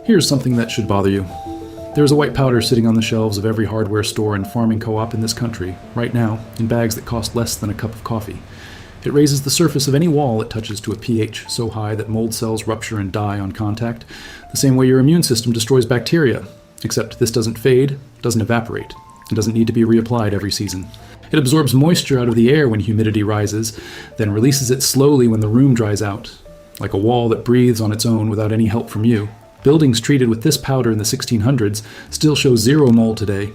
Here's something that should bother you. There is a white powder sitting on the shelves of every hardware store and farming co-op in this country, right now, in bags that cost less than a cup of coffee. It raises the surface of any wall it touches to a pH so high that mold cells rupture and die on contact, the same way your immune system destroys bacteria, except this doesn't fade, doesn't evaporate, and doesn't need to be reapplied every season. It absorbs moisture out of the air when humidity rises, then releases it slowly when the room dries out, like a wall that breathes on its own without any help from you. Buildings treated with this powder in the 1600s still show zero mold today,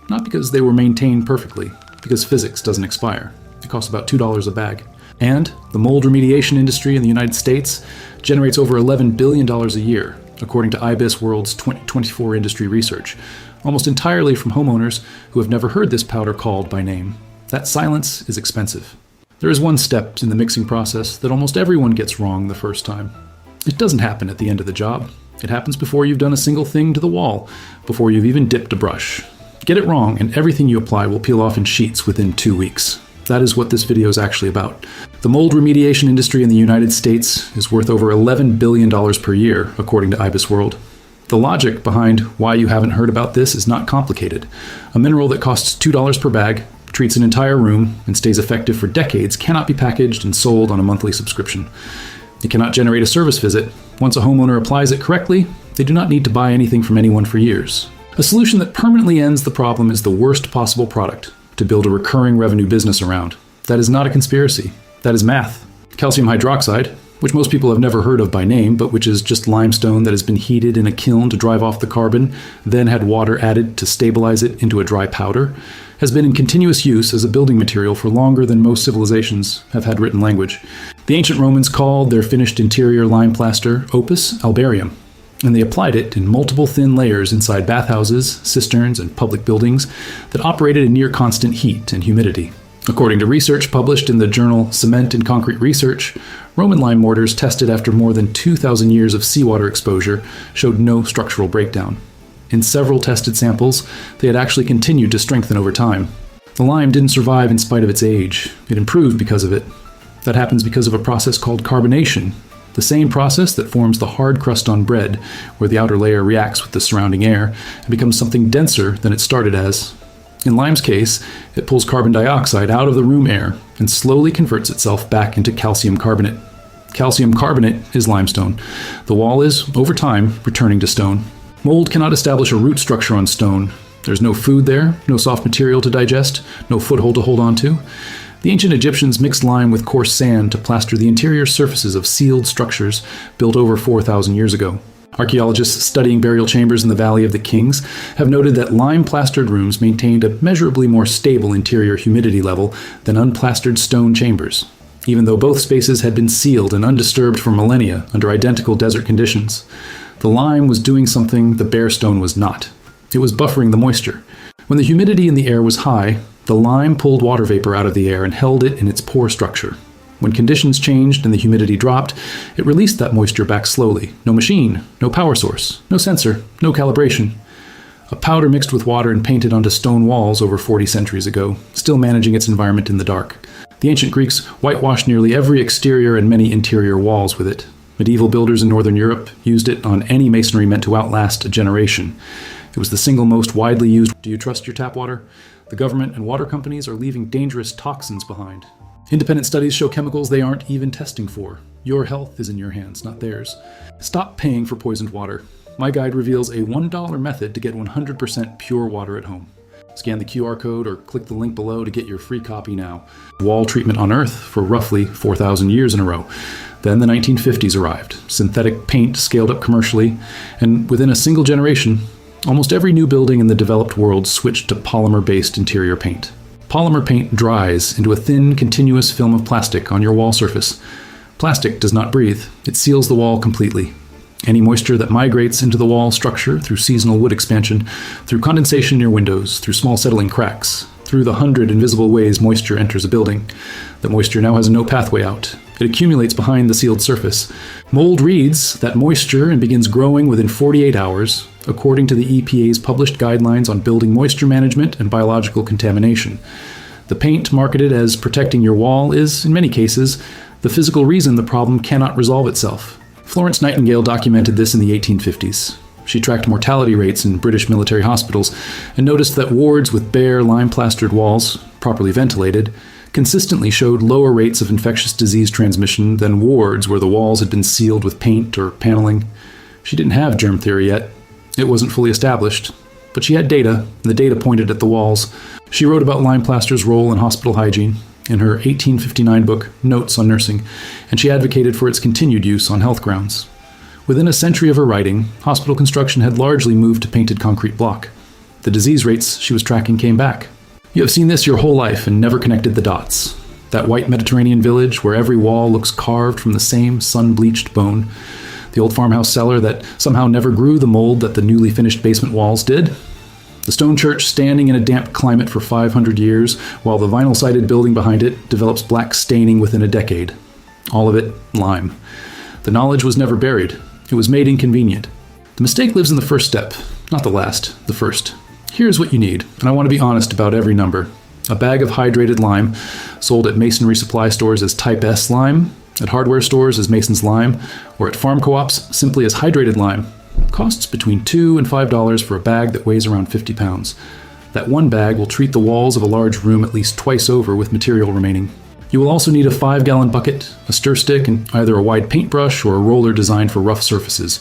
not because they were maintained perfectly, because physics doesn't expire. It costs about $2 a bag. And the mold remediation industry in the United States generates over $11 billion a year, according to IBIS World's 2024 industry research, almost entirely from homeowners who have never heard this powder called by name. That silence is expensive. There is one step in the mixing process that almost everyone gets wrong the first time. It doesn't happen at the end of the job. It happens before you've done a single thing to the wall, before you've even dipped a brush. Get it wrong, and everything you apply will peel off in sheets within 2 weeks. That is what this video is actually about. The mold remediation industry in the United States is worth over $11 billion per year, according to IBIS World. The logic behind why you haven't heard about this is not complicated. A mineral that costs $2 per bag, treats an entire room, and stays effective for decades cannot be packaged and sold on a monthly subscription. It cannot generate a service visit. Once a homeowner applies it correctly, they do not need to buy anything from anyone for years. A solution that permanently ends the problem is the worst possible product to build a recurring revenue business around. That is not a conspiracy. That is math. Calcium hydroxide, which most people have never heard of by name, but which is just limestone that has been heated in a kiln to drive off the carbon, then had water added to stabilize it into a dry powder, has been in continuous use as a building material for longer than most civilizations have had written language. The ancient Romans called their finished interior lime plaster opus albarium, and they applied it in multiple thin layers inside bathhouses, cisterns, and public buildings that operated in near constant heat and humidity. According to research published in the journal Cement and Concrete Research, Roman lime mortars tested after more than 2,000 years of seawater exposure showed no structural breakdown. In several tested samples, they had actually continued to strengthen over time. The lime didn't survive in spite of its age. It improved because of it. That happens because of a process called carbonation, the same process that forms the hard crust on bread, where the outer layer reacts with the surrounding air and becomes something denser than it started as. In lime's case, it pulls carbon dioxide out of the room air and slowly converts itself back into calcium carbonate. Calcium carbonate is limestone. The wall is, over time, returning to stone. Mold cannot establish a root structure on stone. There's no food there, no soft material to digest, no foothold to hold on to. The ancient Egyptians mixed lime with coarse sand to plaster the interior surfaces of sealed structures built over 4,000 years ago. Archaeologists studying burial chambers in the Valley of the Kings have noted that lime-plastered rooms maintained a measurably more stable interior humidity level than unplastered stone chambers, even though both spaces had been sealed and undisturbed for millennia under identical desert conditions. The lime was doing something the bare stone was not. It was buffering the moisture. When the humidity in the air was high, the lime pulled water vapor out of the air and held it in its pore structure. When conditions changed and the humidity dropped, it released that moisture back slowly. No machine, no power source, no sensor, no calibration. A powder mixed with water and painted onto stone walls over 40 centuries ago, still managing its environment in the dark. The ancient Greeks whitewashed nearly every exterior and many interior walls with it. Medieval builders in Northern Europe used it on any masonry meant to outlast a generation. It was the single most widely used. Do you trust your tap water? The government and water companies are leaving dangerous toxins behind. Independent studies show chemicals they aren't even testing for. Your health is in your hands, not theirs. Stop paying for poisoned water. My guide reveals a $1 method to get 100% pure water at home. Scan the QR code or click the link below to get your free copy now. Wall treatment on Earth for roughly 4,000 years in a row. Then the 1950s arrived. Synthetic paint scaled up commercially, and within a single generation, almost every new building in the developed world switched to polymer-based interior paint. Polymer paint dries into a thin, continuous film of plastic on your wall surface. Plastic does not breathe. It seals the wall completely. Any moisture that migrates into the wall structure through seasonal wood expansion, through condensation near windows, through small settling cracks, through the 100 invisible ways moisture enters a building. The moisture now has no pathway out. It accumulates behind the sealed surface. Mold reads that moisture and begins growing within 48 hours, according to the EPA's published guidelines on building moisture management and biological contamination. The paint marketed as protecting your wall is, in many cases, the physical reason the problem cannot resolve itself. Florence Nightingale documented this in the 1850s. She tracked mortality rates in British military hospitals and noticed that wards with bare, lime-plastered walls, properly ventilated, consistently showed lower rates of infectious disease transmission than wards where the walls had been sealed with paint or paneling. She didn't have germ theory yet. It wasn't fully established. But she had data, and the data pointed at the walls. She wrote about lime plaster's role in hospital hygiene in her 1859 book, Notes on Nursing, and she advocated for its continued use on health grounds. Within a century of her writing, hospital construction had largely moved to painted concrete block. The disease rates she was tracking came back. You have seen this your whole life and never connected the dots. That white Mediterranean village where every wall looks carved from the same sun-bleached bone. The old farmhouse cellar that somehow never grew the mold that the newly finished basement walls did. The stone church standing in a damp climate for 500 years, while the vinyl-sided building behind it develops black staining within a decade. All of it lime. The knowledge was never buried. It was made inconvenient. The mistake lives in the first step, not the last, the first. Here's what you need, and I want to be honest about every number. A bag of hydrated lime, sold at masonry supply stores as Type S lime, at hardware stores as Mason's Lime, or at farm co-ops simply as hydrated lime, costs between $2 and $5 for a bag that weighs around 50 pounds. That one bag will treat the walls of a large room at least twice over with material remaining. You will also need a 5-gallon bucket, a stir stick, and either a wide paintbrush or a roller designed for rough surfaces.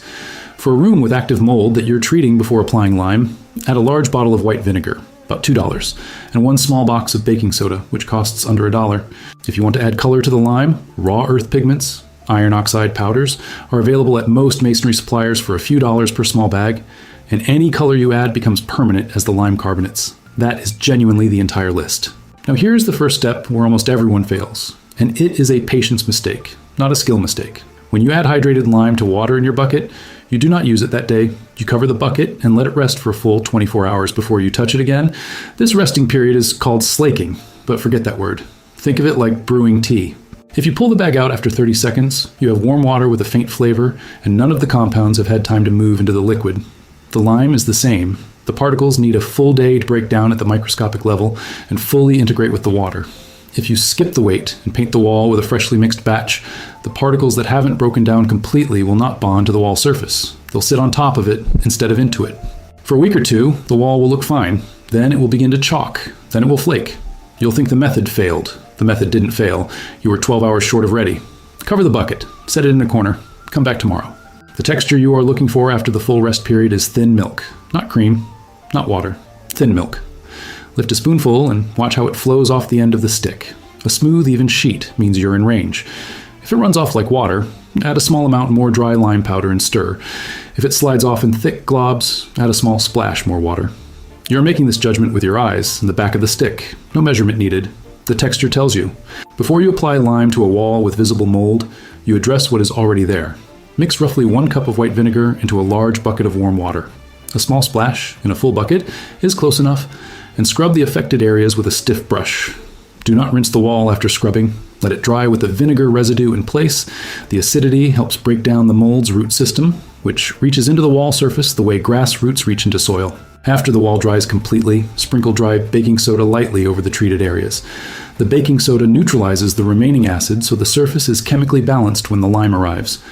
For a room with active mold that you're treating before applying lime, add a large bottle of white vinegar, about $2, and one small box of baking soda, which costs under $1. If you want to add color to the lime, raw earth pigments, iron oxide powders, are available at most masonry suppliers for a few dollars per small bag, and any color you add becomes permanent as the lime carbonates. That is genuinely the entire list. Now here's the first step where almost everyone fails, and it is a patience mistake, not a skill mistake. When you add hydrated lime to water in your bucket, you do not use it that day. You cover the bucket and let it rest for a full 24 hours before you touch it again. This resting period is called slaking, but forget that word. Think of it like brewing tea. If you pull the bag out after 30 seconds, you have warm water with a faint flavor, and none of the compounds have had time to move into the liquid. The lime is the same. The particles need a full day to break down at the microscopic level and fully integrate with the water. If you skip the wait and paint the wall with a freshly mixed batch, the particles that haven't broken down completely will not bond to the wall surface. They'll sit on top of it instead of into it. For a week or two, the wall will look fine. Then it will begin to chalk. Then it will flake. You'll think the method failed. The method didn't fail. You were 12 hours short of ready. Cover the bucket. Set it in a corner. Come back tomorrow. The texture you are looking for after the full rest period is thin milk. Not cream. Not water. Thin milk. Lift a spoonful and watch how it flows off the end of the stick. A smooth, even sheet means you're in range. If it runs off like water, add a small amount more dry lime powder and stir. If it slides off in thick globs, add a small splash more water. You're making this judgment with your eyes and the back of the stick. No measurement needed. The texture tells you. Before you apply lime to a wall with visible mold, you address what is already there. Mix roughly 1 cup of white vinegar into a large bucket of warm water. A small splash in a full bucket is close enough, and scrub the affected areas with a stiff brush. Do not rinse the wall after scrubbing. Let it dry with the vinegar residue in place. The acidity helps break down the mold's root system, which reaches into the wall surface the way grass roots reach into soil. After the wall dries completely, sprinkle dry baking soda lightly over the treated areas. The baking soda neutralizes the remaining acid so the surface is chemically balanced when the lime arrives.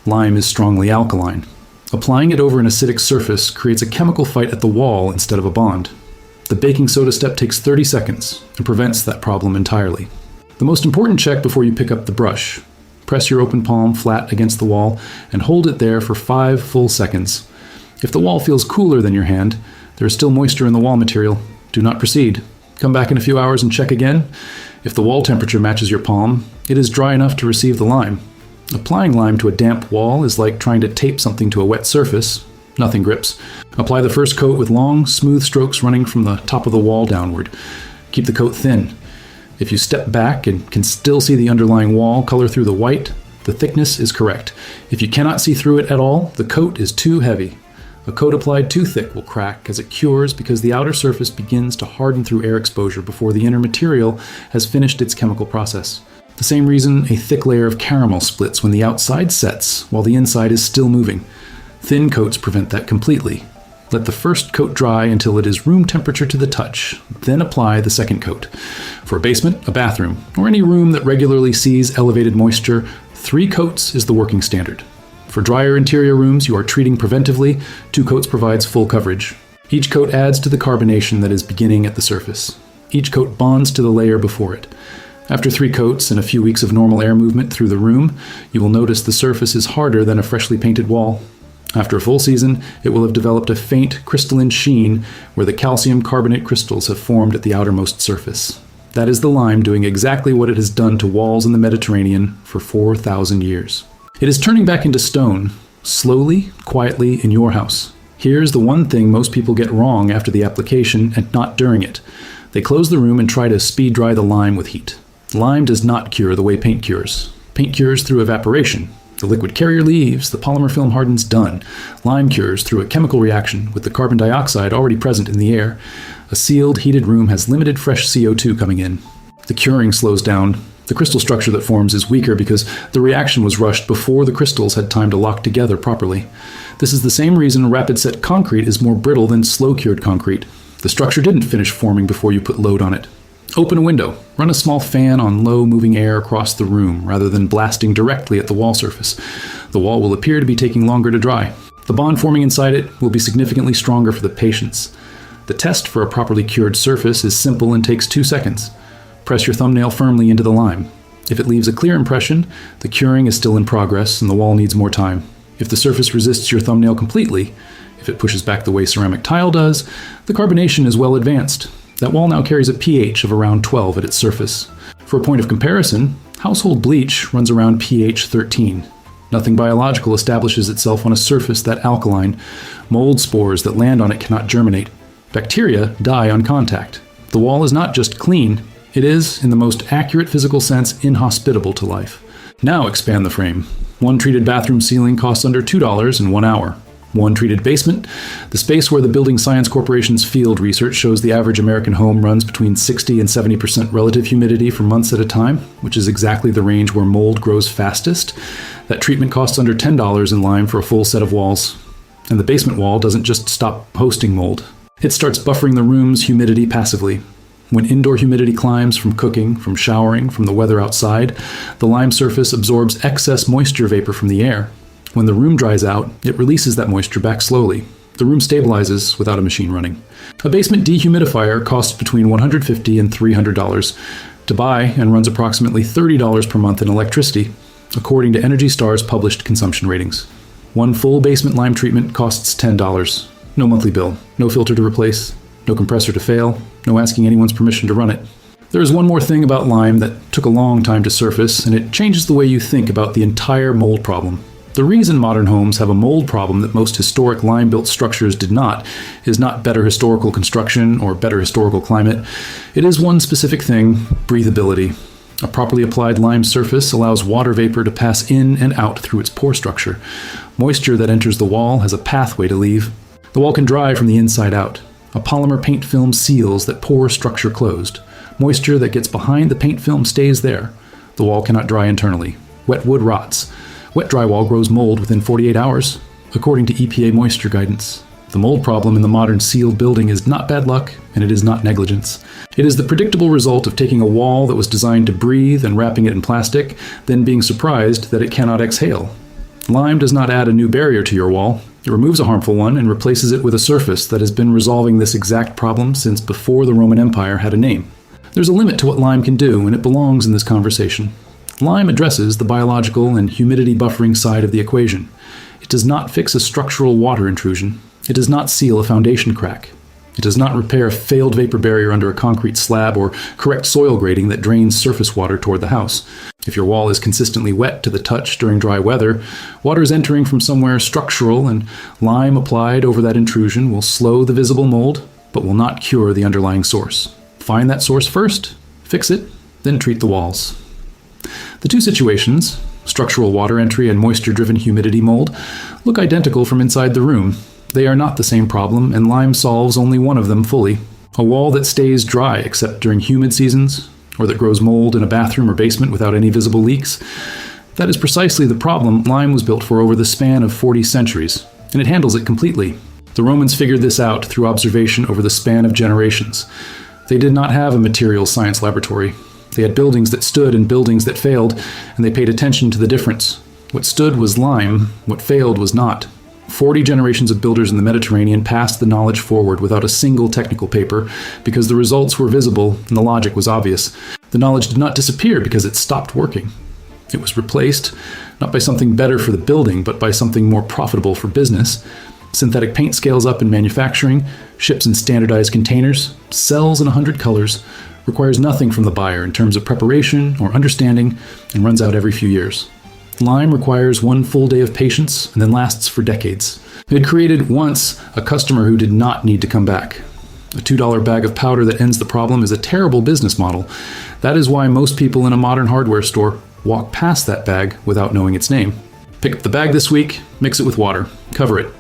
Lime is strongly alkaline. Applying it over an acidic surface creates a chemical fight at the wall instead of a bond. The baking soda step takes 30 seconds and prevents that problem entirely. The most important check before you pick up the brush. Press your open palm flat against the wall and hold it there for 5 full seconds. If the wall feels cooler than your hand, there is still moisture in the wall material. Do not proceed. Come back in a few hours and check again. If the wall temperature matches your palm, it is dry enough to receive the lime. Applying lime to a damp wall is like trying to tape something to a wet surface. Nothing grips. Apply the first coat with long, smooth strokes running from the top of the wall downward. Keep the coat thin. If you step back and can still see the underlying wall color through the white, the thickness is correct. If you cannot see through it at all, the coat is too heavy. A coat applied too thick will crack as it cures because the outer surface begins to harden through air exposure before the inner material has finished its chemical process. The same reason a thick layer of caramel splits when the outside sets while the inside is still moving. Thin coats prevent that completely. Let the first coat dry until it is room temperature to the touch, then apply the second coat. For a basement, a bathroom, or any room that regularly sees elevated moisture, 3 coats is the working standard. For drier interior rooms you are treating preventively, 2 coats provides full coverage. Each coat adds to the carbonation that is beginning at the surface. Each coat bonds to the layer before it. After 3 coats and a few weeks of normal air movement through the room, you will notice the surface is harder than a freshly painted wall. After a full season, it will have developed a faint crystalline sheen where the calcium carbonate crystals have formed at the outermost surface. That is the lime doing exactly what it has done to walls in the Mediterranean for 4,000 years. It is turning back into stone, slowly, quietly, in your house. Here's the one thing most people get wrong after the application and not during it. They close the room and try to speed dry the lime with heat. Lime does not cure the way paint cures. Paint cures through evaporation. The liquid carrier leaves, the polymer film hardens, done. Lime cures through a chemical reaction with the carbon dioxide already present in the air. A sealed, heated room has limited fresh CO2 coming in. The curing slows down. The crystal structure that forms is weaker because the reaction was rushed before the crystals had time to lock together properly. This is the same reason rapid-set concrete is more brittle than slow-cured concrete. The structure didn't finish forming before you put load on it. Open a window. Run a small fan on low moving air across the room rather than blasting directly at the wall surface. The wall will appear to be taking longer to dry. The bond forming inside it will be significantly stronger for the patients. The test for a properly cured surface is simple and takes 2 seconds. Press your thumbnail firmly into the lime. If it leaves a clear impression, the curing is still in progress and the wall needs more time. If the surface resists your thumbnail completely, if it pushes back the way ceramic tile does, the carbonation is well advanced. That wall now carries a pH of around 12 at its surface. For a point of comparison, household bleach runs around pH 13. Nothing biological establishes itself on a surface that alkaline. Mold spores that land on it cannot germinate. Bacteria die on contact. The wall is not just clean, it is, in the most accurate physical sense, inhospitable to life. Now expand the frame. One treated bathroom ceiling costs under $2 in 1 hour. One treated basement. The space where the Building Science Corporation's field research shows the average American home runs between 60 and 70% relative humidity for months at a time, which is exactly the range where mold grows fastest. That treatment costs under $10 in lime for a full set of walls. And the basement wall doesn't just stop hosting mold. It starts buffering the room's humidity passively. When indoor humidity climbs from cooking, from showering, from the weather outside, the lime surface absorbs excess moisture vapor from the air. When the room dries out, it releases that moisture back slowly. The room stabilizes without a machine running. A basement dehumidifier costs between $150 and $300 to buy and runs approximately $30 per month in electricity, according to Energy Star's published consumption ratings. One full basement lime treatment costs $10. No monthly bill, no filter to replace, no compressor to fail, no asking anyone's permission to run it. There is one more thing about lime that took a long time to surface, and it changes the way you think about the entire mold problem. The reason modern homes have a mold problem that most historic lime-built structures did not is not better historical construction or better historical climate. It is one specific thing: breathability. A properly applied lime surface allows water vapor to pass in and out through its pore structure. Moisture that enters the wall has a pathway to leave. The wall can dry from the inside out. A polymer paint film seals that pore structure closed. Moisture that gets behind the paint film stays there. The wall cannot dry internally. Wet wood rots. Wet drywall grows mold within 48 hours, according to EPA moisture guidance. The mold problem in the modern sealed building is not bad luck, and it is not negligence. It is the predictable result of taking a wall that was designed to breathe and wrapping it in plastic, then being surprised that it cannot exhale. Lime does not add a new barrier to your wall. It removes a harmful one and replaces it with a surface that has been resolving this exact problem since before the Roman Empire had a name. There's a limit to what lime can do, and it belongs in this conversation. Lime addresses the biological and humidity buffering side of the equation. It does not fix a structural water intrusion. It does not seal a foundation crack. It does not repair a failed vapor barrier under a concrete slab or correct soil grading that drains surface water toward the house. If your wall is consistently wet to the touch during dry weather, water is entering from somewhere structural, and lime applied over that intrusion will slow the visible mold, but will not cure the underlying source. Find that source first, fix it, then treat the walls. The two situations, structural water entry and moisture-driven humidity mold, look identical from inside the room. They are not the same problem, and lime solves only one of them fully. A wall that stays dry except during humid seasons, or that grows mold in a bathroom or basement without any visible leaks. That is precisely the problem lime was built for over the span of 40 centuries, and it handles it completely. The Romans figured this out through observation over the span of generations. They did not have a materials science laboratory. They had buildings that stood and buildings that failed, and they paid attention to the difference. What stood was lime, what failed was not. 40 generations of builders in the Mediterranean passed the knowledge forward without a single technical paper because the results were visible and the logic was obvious. The knowledge did not disappear because it stopped working. It was replaced, not by something better for the building, but by something more profitable for business. Synthetic paint scales up in manufacturing, ships in standardized containers, sells in 100 colors, requires nothing from the buyer in terms of preparation or understanding, and runs out every few years. Lime requires one full day of patience and then lasts for decades. It had created once a customer who did not need to come back. A $2 bag of powder that ends the problem is a terrible business model. That is why most people in a modern hardware store walk past that bag without knowing its name. Pick up the bag this week, mix it with water, cover it.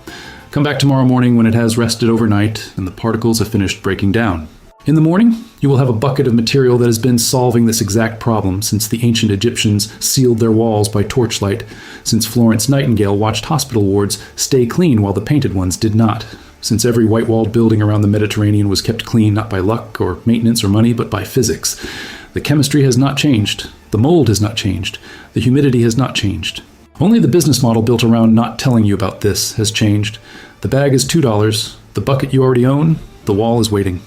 Come back tomorrow morning when it has rested overnight and the particles have finished breaking down. In the morning, you will have a bucket of material that has been solving this exact problem since the ancient Egyptians sealed their walls by torchlight, since Florence Nightingale watched hospital wards stay clean while the painted ones did not, since every white-walled building around the Mediterranean was kept clean not by luck or maintenance or money, but by physics. The chemistry has not changed. The mold has not changed. The humidity has not changed. Only the business model built around not telling you about this has changed. The bag is $2. The bucket you already own. The wall is waiting.